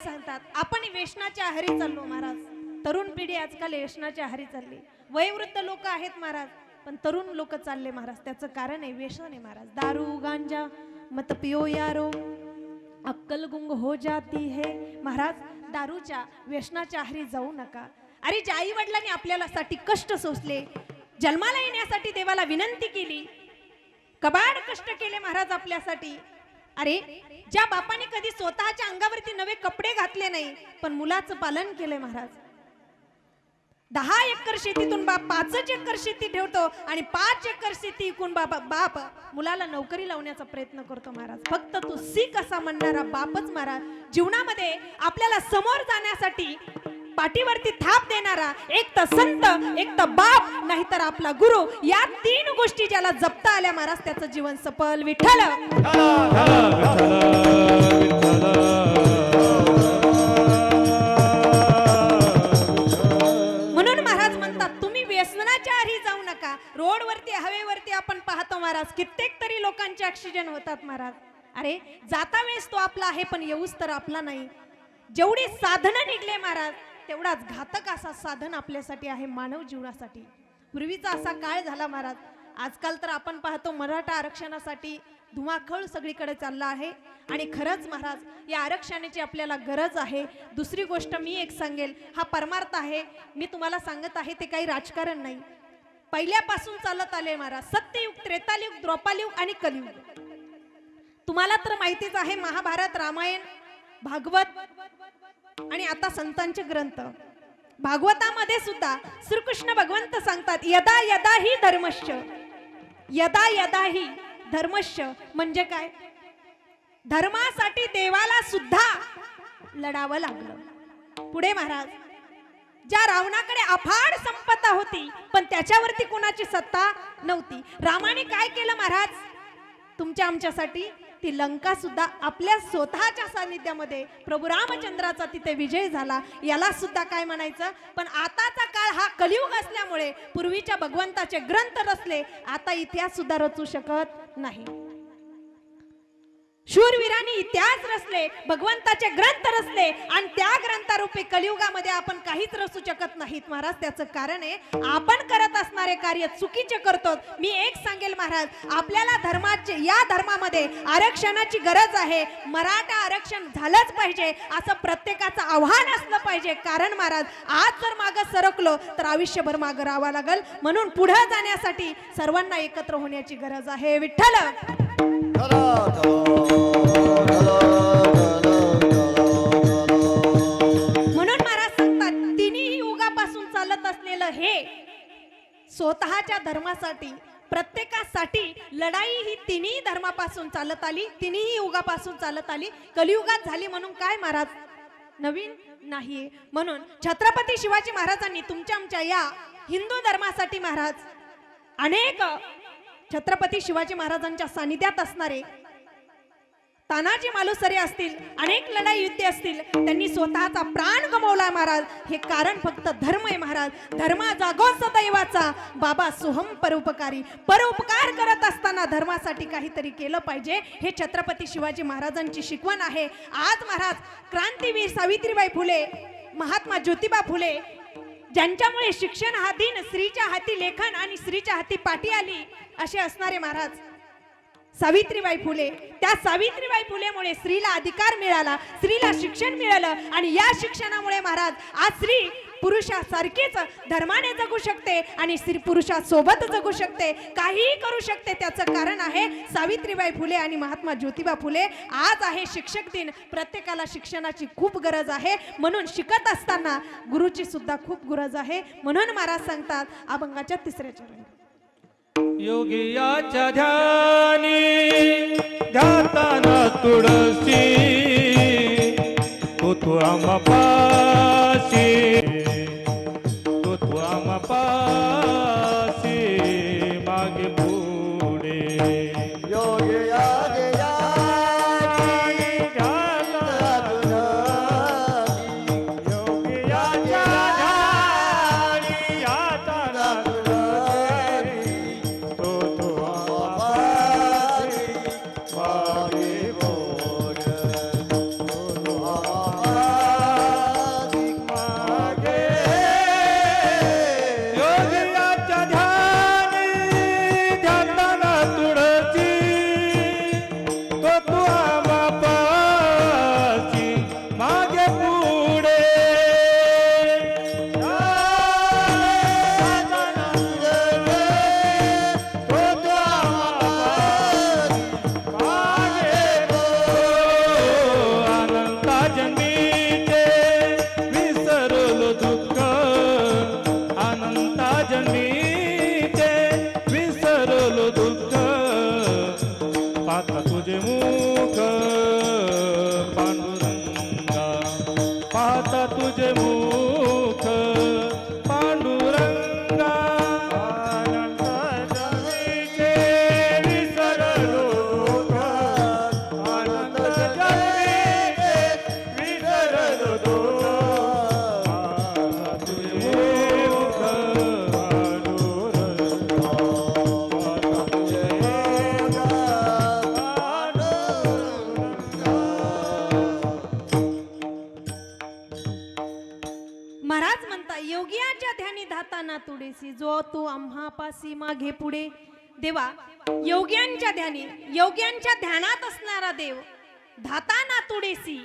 सांगतात आपण व्यसनाच्या आहारी चाललो महाराज. तरुण पिढी आजकाल व्यसनाच्या आहारी चालली. वयोवृद्ध लोक आहेत महाराज, पण तरुण लोक चालले महाराज. त्याचं कारण आहे व्यसन आहे महाराज. दारू गांजा मत पियो यारो अक्कल गुंग हो जाती है. महाराज दारूच्या व्यसनाच्या आहारी जाऊ नका. अरे ज्या आई वडिलांनी आपल्याला साठी कष्ट सोसले, जन्माला येण्यासाठी देवाला विनंती केली, कबाड कष्ट केले महाराज आपल्यासाठी. अरे ज्या बापाने कधी स्वतःच्या अंगावरती नवे कपडे घातले नाही, पण मुलाचं पालन केले महाराज. 10 एकर शेतीतून बाप 5 एकर शेती ठेवतो आणि 5 एकर शेती विकून बाप मुलाला नोकरी लावण्याचा प्रयत्न करतो महाराज. फक्त तू शिक असा म्हणणारा बापच महाराज जीवनामध्ये आपल्याला समोर जाण्यासाठी पाठीवरती थाप देणारा एक तर संत, एक तर बाप, नाहीतर आपला गुरु. या 3 गोष्टी ज्याला जपता आल्या महाराज त्याचं जीवन सफल. विठ्ठल म्हणून महाराज म्हणतात तुम्ही व्यसनाच्या आहारी जाऊ नका. रोडवरती हवेवरती आपण पाहतो महाराज कित्येक तरी लोकांचे ऍक्सिडेंट होतात महाराज. अरे जाता वेळेस तो आपला आहे, पण येऊच तर आपला नाही. जेवढी साधनं निघले महाराज तेवढाच घातक असा साधन आपल्यासाठी आहे मानव जीवनासाठी. पूर्वीचा असा काळ झाला महाराज. आजकाल तर आपण पाहतो मराठा आरक्षणासाठी धुमाकूळ सगळीकडे चालला आहे आणि खरंच महाराज या आरक्षणाची आपल्याला गरज आहे. दुसरी गोष्ट मी एक सांगेल, हा परमार्थ आहे. मी तुम्हाला सांगत आहे ते काही राजकारण नाही. पहिल्यापासून चालत आले महाराज. सत्ययुग, त्रेतायुग, द्वापारयुग आणि कलियुग. तुम्हाला तर माहितीच आहे महाभारत, रामायण, भागवत आणि आता संतांचे ग्रंथ. भागवतामध्ये सुद्धा श्रीकृष्ण भगवंत सांगतात यदा यदा ही धर्मश्च. यदा यदा ही धर्मश्च म्हणजे काय? धर्मासाठी देवाला सुद्धा लढावं लागलं. पुढे महाराज ज्या रावणाकडे अफाट संपत्ती होती, पण त्याच्यावरती कोणाची सत्ता नव्हती. रामाने काय केलं महाराज? तुमच्या आमच्यासाठी ती लंका सुद्धा आपल्या स्वतःच्या सानिध्यामध्ये प्रभू रामचंद्राचा तिथे विजय झाला. याला सुद्धा काय म्हणायचं? पण आताचा काळ हा कलियुग असल्यामुळे पूर्वीच्या भगवंताचे ग्रंथ रचले, आता इतिहास सुद्धा रचू शकत नाही. शूरवीरांनी इतिहास रचले, भगवंताचे ग्रंथ रचले आणि त्या ग्रंथारूपी कलियुगामध्ये आपण काहीच रचू शकत नाहीत महाराज. त्याचं कारण आहे आपण करत असणारे कार्य चुकीचे करतो. मी एक सांगेल महाराज, आपल्याला धर्माचे या धर्मामध्ये आरक्षणाची गरज आहे. मराठा आरक्षण झालंच पाहिजे असं प्रत्येकाचं आव्हान असलं पाहिजे. कारण महाराज आज जर मागं सरकलो तर आयुष्यभर मागं राहावं लागेल. म्हणून पुढे जाण्यासाठी सर्वांना एकत्र होण्याची गरज आहे. विठ्ठल म्हणून महाराज सांगतात तिन्ही युगापासून चालत असलेलं हे स्वतःच्या धर्मासाठी प्रत्येकासाठी लढाई ही तिन्ही धर्मापासून चालत आली, तिन्ही युगापासून चालत आली. कलियुगात झाली म्हणून काय महाराज नवीन नाही. म्हणून छत्रपती शिवाजी महाराजांनी तुमच्या आमच्या या हिंदू धर्मासाठी महाराज अनेक छत्रपती शिवाजी महाराजांच्या सानिध्यात असणारे तानाजी मालुसरे असतील, अनेक लढाई युद्ध असतील, त्यांनी स्वतःचा प्राण गमावला महाराज. हे कारण फक्त धर्म आहे महाराज. धर्म जागो सदैवाचा बाबा सोहम परोपकारी. परोपकार करत असताना धर्मासाठी काहीतरी केलं पाहिजे, हे छत्रपती शिवाजी महाराजांची शिकवण आहे. आज महाराज क्रांतीवीर सावित्रीबाई फुले, महात्मा ज्योतिबा फुले, ज्यांच्यामुळे शिक्षण हा दिन स्त्रीच्या हाती लेखन आणि स्त्रीच्या हाती पाठी आली असे असणारे महाराज सावित्रीबाई फुले. त्या सावित्रीबाई फुलेमुळे स्त्रीला अधिकार मिळाला, स्त्रीला शिक्षण मिळालं आणि या शिक्षणामुळे महाराज आज स्त्री पुरुषासारखीच धर्माने जगू शकते आणि स्त्री पुरुषासोबत जगू शकते, काहीही करू शकते. त्याचं कारण आहे सावित्रीबाई फुले आणि महात्मा ज्योतिबा फुले. आज आहे शिक्षक दिन. प्रत्येकाला शिक्षणाची खूप गरज आहे. म्हणून शिकत असताना गुरुची सुद्धा खूप गरज आहे. म्हणून महाराज सांगतात अभंगाच्या 3ऱ्या चरणी योगियाच्या ध्यानी ध्याताना तुळसी तो आम्हापाशी तो आम्हापाशी मागे पुढे Bye. तुझे मुख पांडुरंगा अनंत जन्मीचे विसरलो दुःख अनंत जन्मीचे विसरलो दुःख तुझे मुख महाराज म्हणता योगियाच्या ध्यानी धाता ना तुडेसी जो तू आम्हापासी मागे पुढे. देवा योग्यांच्या ध्यानात असणारा देव धाता ना तुडेसी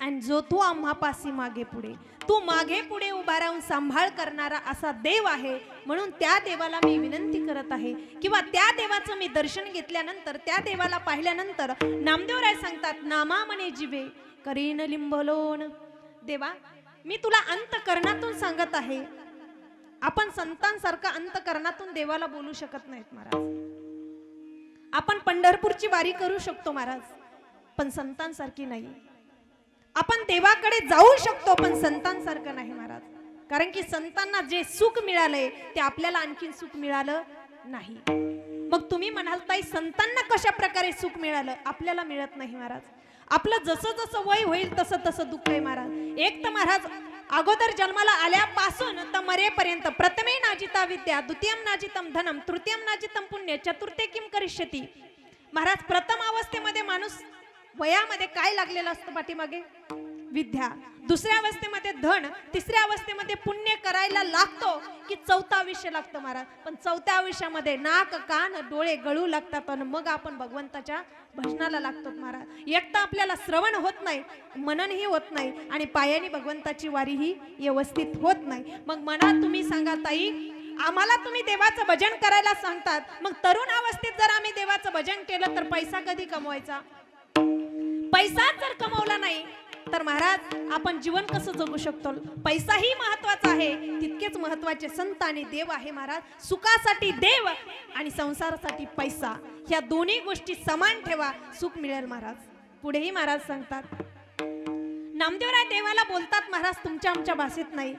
आणि जो तू आम्हापासी मागे पुढे. तू मागे पुढे उभा राहून सांभाळ करणारा असा देव आहे. म्हणून त्या देवाला मी विनंती करत आहे किंवा त्या देवाचं मी दर्शन घेतल्यानंतर त्या देवाला पाहिल्यानंतर नामदेवराय सांगतात नामा म्हणे जिवे करीन लिंबलोन. देवा मी तुला अंतकरणातून सांगत आहे. आपण संतांसारखं अंतकरणातून देवाला बोलू शकत नाहीत महाराज. आपण पंढरपूरची वारी करू शकतो महाराज, पण संतांसारखी नाही. आपण देवाकडे जाऊ शकतो पण संतांसारखं नाही महाराज. कारण की संतांना जे सुख मिळालंय ते आपल्याला आणखीन सुख मिळालं नाही. मग तुम्ही म्हणाल ताई संतांना कशा प्रकारे सुख मिळालं? आपल्याला मिळत नाही महाराज. आपलं जसं जसं वय होईल तसं तसं दुःख आहे महाराज. एक तर महाराज अगोदर जन्माला आल्यापासून तर मरेपर्यंत प्रथमे नाजिता विद्या द्वितीयम नाजितम धनम तृतीयम नाजितम पुण्य चतुर्थे किम करिष्यती. महाराज प्रथम अवस्थेमध्ये माणूस वयामध्ये काय लागलेलं असतं पाठीमागे? विद्या. दुसऱ्या अवस्थेमध्ये धन, तिसऱ्या अवस्थेमध्ये पुण्य करायला लागतो की चौथा आयुष्य लागतं महाराज. पण चौथ्या आयुष्यामध्ये नाक कान डोळे गळू लागतात आणि मग आपण भगवंताच्या भजनाला लागतो महाराज. एक तर आपल्याला श्रवण होत नाही, मननही होत नाही आणि पायाने भगवंताची वारी ही व्यवस्थित होत नाही. मग मना तुम्ही सांगा ताई आम्हाला तुम्ही देवाचं भजन करायला सांगतात, मग तरुण अवस्थेत जर आम्ही देवाचं भजन केलं तर पैसा कधी कमवायचा? पैसा जर कमवला नाही तर महाराज आपण जीवन कसं जगू शकतो? पैसाही महत्वाचा आहे, तितकेच महत्वाचे संत आणि देव आहे महाराज. सुखासाठी देव आणि संसारासाठी पैसा, ह्या दोन्ही गोष्टी समान ठेवा, सुख मिळेल महाराज. पुढेही महाराज सांगतात नामदेवराय देवाला बोलतात महाराज तुमच्या आमच्या भाषेत नाही.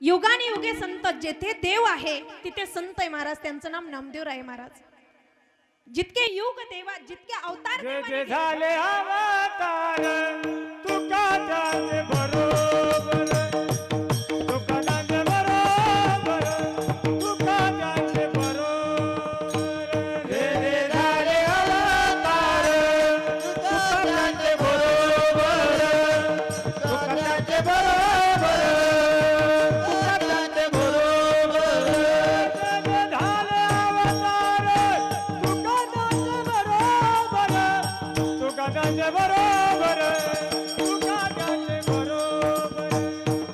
युगाने युगे संत, जेथे देव आहे तिथे संत आहे महाराज. त्यांचं नाम नामदेवराय आहे महाराज. जितके युग देवा, जितके अवतार जे झाले अवतार तुका त्याचे बरोबर तुका त्याचे बरोबर तुका त्याचे बरोबर. जे झाले अवतार तुका त्याचे बरोबर तुका त्याचे बरोबर तुका त्याचे बरोबर. जे झाले अवतार तुका त्याचे बरोबर तुका त्याचे बरोबर तुका त्याचे बरोबर.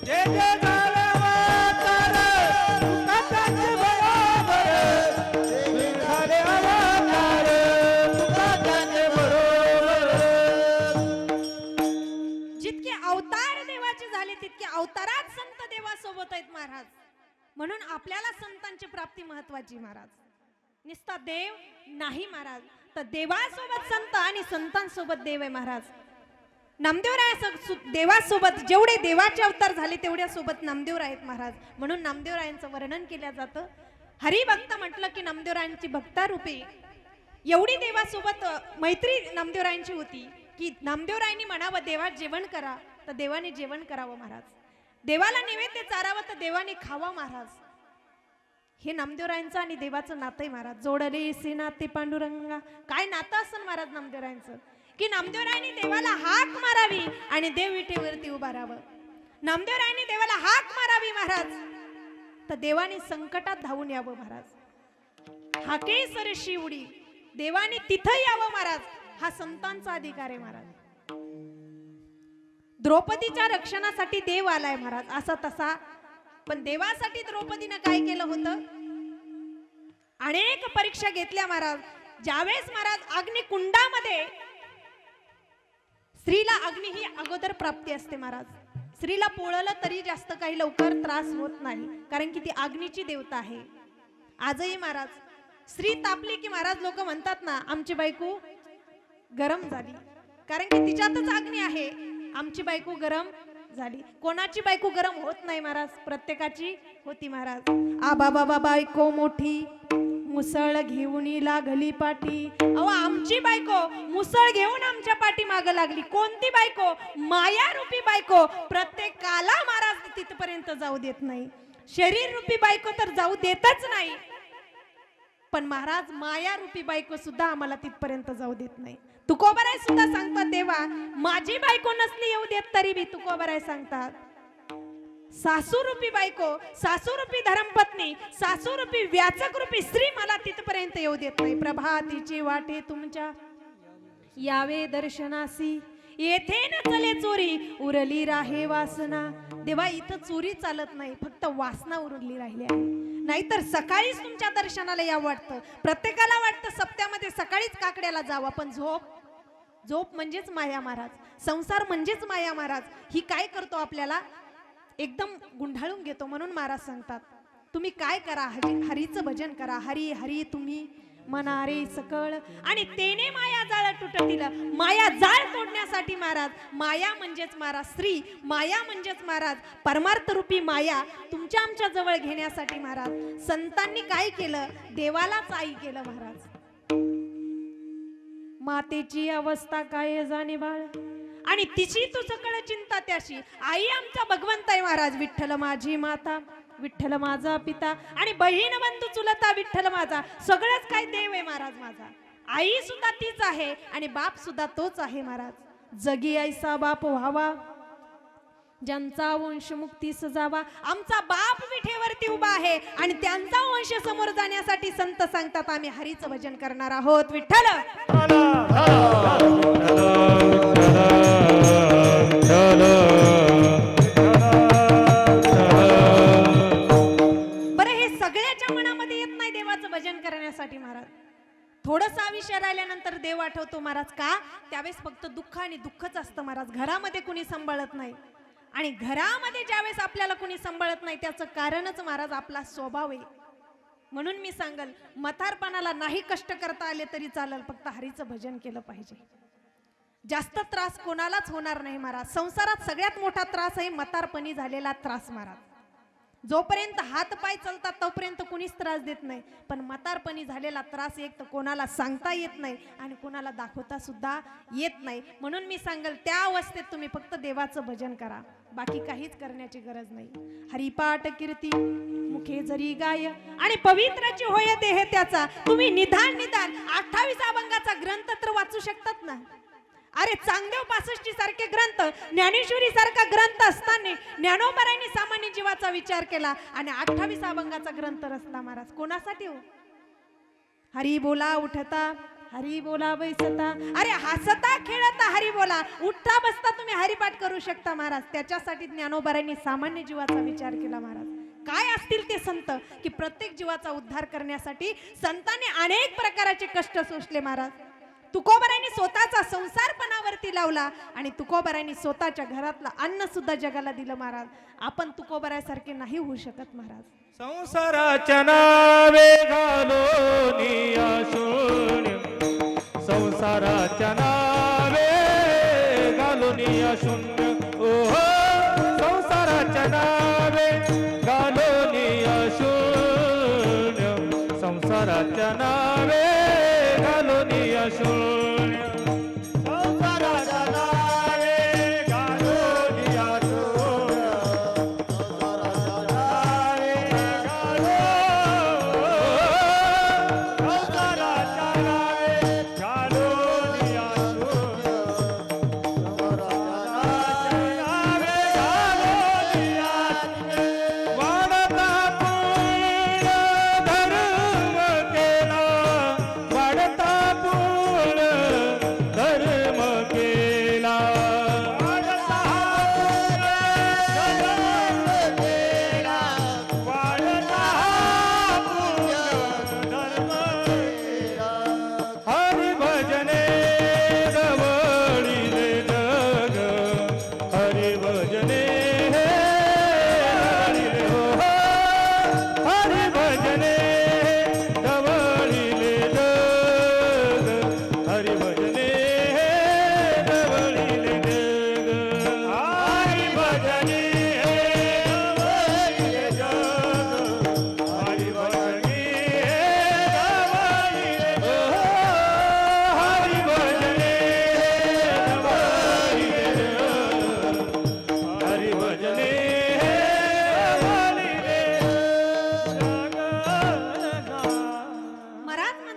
जे जे झाले अवतार तुका त्याचे बरोबर जे झाले अवतार तुका त्याचे बरोबर. जितके अवतार देवाचे झाले तितके अवतारात संत देवासोबत आहेत महाराज. म्हणून आपल्याला संतांची प्राप्ती महत्वाची महाराज. निस्ता देव नाही महाराज, तर देवासोबत संत आणि संतांसोबत देव आहे महाराज. नामदेवराय देवासोबत जेवढे देवाचे अवतार झाले तेवढ्या सोबत नामदेवराय आहेत महाराज. म्हणून नामदेवरायांचं वर्णन केलं जातं. हरिभक्त म्हटलं की नामदेवरायांची भक्तारूपी एवढी देवासोबत मैत्री नामदेवरायांची होती की नामदेवरायांनी म्हणावं देवा जेवण करा तर देवाने जेवण करावं महाराज. देवाला नैवेद्य चारावं तर देवाने खावं महाराज. हे नामदेवरायांचं आणि देवाचं नातं आहे महाराज. जोडले से नाते पांडुरंगा. काय नातं असं महाराज नामदेवरायांचं की नामदेवरायांनी देवाला हाक मारावी आणि देव विटेवरती उभा राहावं. नामदेवरायांनी देवाला हाक मारावी महाराज तर देवाने संकटात धावून यावं महाराज. हाके सरशी उडी, देवाने तिथं यावं महाराज. हा संतांचा अधिकार आहे महाराज. द्रौपदीच्या रक्षणासाठी देव आलाय महाराज असा तसा, पण देवासाठी द्रौपदीनं काय केलं होतं? अनेक परीक्षा घेतल्या महाराज. ज्यावेळेस महाराज अग्निकुंडामध्ये स्त्रीला अग्नी ही अगोदर प्राप्ती असते महाराज. स्त्रीला पोळलं तरी जास्त काही लवकर त्रास होत नाही, कारण की ती अग्नीची देवता आहे. आजही महाराज स्त्री तापली की महाराज लोक म्हणतात ना आमची बायको गरम झाली, कारण की तिच्यातच अग्नी आहे. आमची बायको गरम झाली. कोणाची बायको गरम होत नाही महाराज, प्रत्येकाची होती महाराज. आबा बाबा बायको मोठी मुसळ घेऊन लागली पाठी. अहो आमची बायको मुसळ घेऊन आमच्या पाठी माग लागली. कोणती बायको? माया रूपी बायको. प्रत्येकाला महाराज तिथपर्यंत जाऊ देत नाही. शरीर रूपी बायको तर जाऊ देतच नाही, पण महाराज माया रूपी बायको सुद्धा आम्हाला तिथपर्यंत जाऊ देत नाही. तुकोबराय सुद्धा सांगतात तेव्हा माझी बायको नसली येऊ देत तरी बी तुकोबराय सांगतात सासू रूपी बायको, सासू रूपी धर्मपत्नी, सासू रूपी व्याचक रूपी स्त्री मला तिथपर्यंत येऊ देत नाही. प्रभातीची वाटे तुमच्या यावे दर्शनासी, येथे न चले चोरी उरली राहे वासना. देवा इथं चोरी चालत नाही, फक्त वासना उरली राहिली आहे. नाहीतर सकाळीच तुमच्या दर्शनाला या वाटतं. प्रत्येकाला वाटतं सप्त्यामध्ये सकाळीच काकड्याला जावं, पण झोप म्हणजेच माया महाराज, संसार म्हणजेच माया महाराज. ही काय करतो आपल्याला एकदम गुंढाळून घेतो. म्हणून महाराज सांगतात तुम्ही काय करा, हरीचं भजन करा. हरी हरी तुम्ही मनारे सकळ आणि तेने माया जाळ तुटतील. माया जाळ तोडण्यासाठी महाराज, माया म्हणजेच महाराज स्त्री, माया म्हणजेच महाराज परमार्थ रूपी माया तुमच्या आमच्या जवळ घेण्यासाठी महाराज संतांनी काय केलं? देवालाच आई केलं महाराज. मातेची अवस्था काय जाणे बाळ आणि तिची तू सकळ चिंता त्याशी. आई आमचा भगवंत आहे महाराज. विठ्ठल माझी माता, विठ्ठल माझा पिता आणि बहीण बंधू चुलता विठ्ठल माझा. सगळंच काय देव आहे महाराज माझा. आई सुद्धा तीच आहे आणि बाप सुद्धा तोच आहे महाराज. जगी ऐसा बाप व्हावा ज्यांचा वंश मुक्ती सजावा. आमचा बाप विठेवरती उभा आहे आणि त्यांचा वंश समोर जाण्यासाठी संत सांगतात आम्ही हरीचं भजन करणार आहोत. विठ्ठल बरं, हे सगळ्याच्या मनामध्ये येत नाही देवाचं भजन करण्यासाठी महाराज. थोडंसं आयुष्य राहिल्यानंतर देव आठवतो महाराज. का? त्यावेळेस फक्त दुःख आणि दुःखच असतं महाराज. घरामध्ये कुणी सांभाळत नाही आणि घरामध्ये ज्यावेळेस आपल्याला कुणी सांभाळत नाही त्याचं कारणच महाराज आपला स्वभाव आहे. म्हणून मी सांगल म्हातारपणाला नाही कष्ट करता आले तरी चालेल, फक्त हरीचं भजन केलं पाहिजे. जास्त त्रास कोणालाच होणार नाही महाराज. संसारात सगळ्यात मोठा त्रास आहे म्हातारपणी झालेला त्रास महाराज. जोपर्यंत हात पाय चालतात तोपर्यंत कुणीच त्रास देत नाही, पण म्हातारपणी झालेला त्रास एक तर कोणाला सांगता येत नाही आणि कोणाला दाखवता सुद्धा येत नाही. म्हणून मी सांगल त्या अवस्थेत तुम्ही फक्त देवाचं भजन करा, बाकी काहीच करण्याची गरज नाही. हरिपाठ कीर्ती मुखे जरी गाय आणि पवित्राची होय देह त्याचा. तुम्ही निधान 28 अभंगाचा ग्रंथ तर वाचू शकतात ना. अरे चांगदेव 65 सारखे ग्रंथ, ज्ञानेश्वरी सारखा ग्रंथ असताना ज्ञानोबरायांनी सामान्य जीवाचा विचार केला आणि 28 अभंगाचा ग्रंथ रचला महाराज. कोणासाठी हो? हरी बोला उठता, हरी बोला बैसता, अरे हसता खेळता हरी बोला, उठता बसता तुम्ही हरिपाठ करू शकता महाराज. त्याच्यासाठी ज्ञानोबरायांनी सामान्य जीवाचा विचार केला महाराज. काय असतील ते संत की प्रत्येक जीवाचा उद्धार करण्यासाठी संतांनी अनेक प्रकारचे कष्ट सोसले महाराज. तुकोबरायांनी स्वतःचा संसार पणावरती लावला आणि तुकोबरायांनी स्वतःच्या घरातला अन्न सुद्धा जगाला दिलं महाराज. आपण तुकोबरायासारखे नाही होऊ शकत महाराज. संसाराच्या नावे घालोनिया शून्य, संसाराच्या नावे घालोनिया शून्य. ओहो संसाराच्या नावे घालोनिया शून्य, संसाराच्या नावे घालोनिया शून्य. भजनी